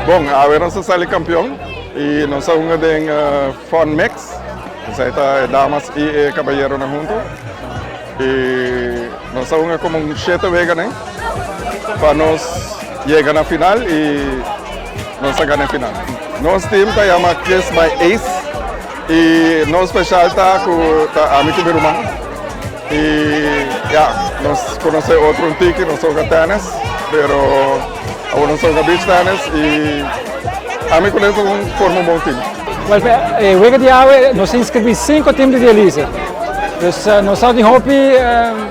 Bom, agora nós saímos campeão e nós somos um fun mix. Nós damas e caballeros juntos. E nós somos como 7 vezes, né? Para nós chegar na final e nós ganhar na final. Nosso time se chama Kiss My Ace e nosso especial está com o amigo meu irmão. E nós conhecemos outro tique, nós somos tennis, mas agora nós somos beach tennis e a mim conheço forma bom time. O week de hoje nós inscrevemos 5 times de elite. Então, nós estamos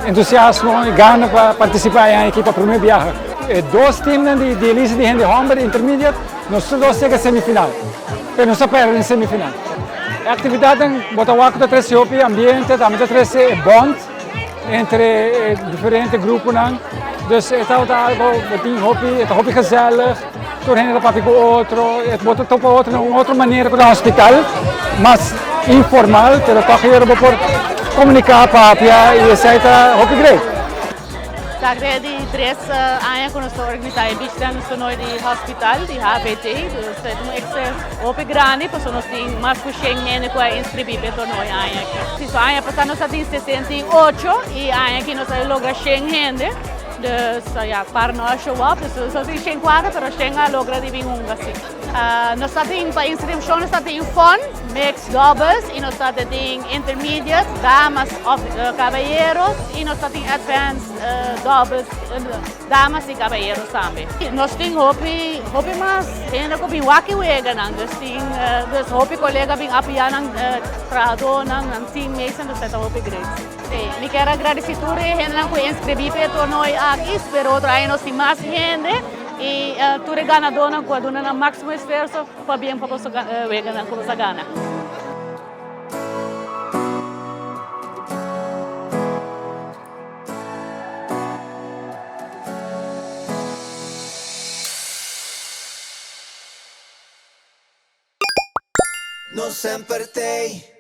entusiasmo e ganas para participar na equipe primeira viagem. 2 times de elite de handball intermediate, nós todos chegamos à semifinal. Mas nós perdemos em semifinal. A atividade bota o arco da 3 hopi, ambiente, também da 3 bond entre diferentes grupos. Então, é algo gezellig. Door heen dat ik outro, het wordt op een outra maneira com o hospital, mas informal, pero toch hier por comunicar papia e etc. Hoop ik great. Daarbij die 3 anos que nós organizamos beach tennis torneio de hospital, de HBT, dus het moet echt hoop grande, porque nós temos mais que com a inscrever para torneio aqui. Se a passar nós temos 68 e aqui nós logra 100 gente. Dus para nós show up, dus nós temos 4, mas chega logra de vir assim. Nós temos para inscrição, nós temos fun, mix doubles, e nós temos intermediate, damas, caballeros, e nós temos advanced doubles, damas e caballeros também. Nós temos hobby mas ainda com bem waki wega dus hobby colega bem apoiar trado nang teammates and dus hobby great. Me quero agradecer tudo e ainda com inscrever para torneio aqui, espero outro ano nós temos mais gente e tudo ganador com a máximo esforço para bem para você ganhar como você ganha. Non sempre te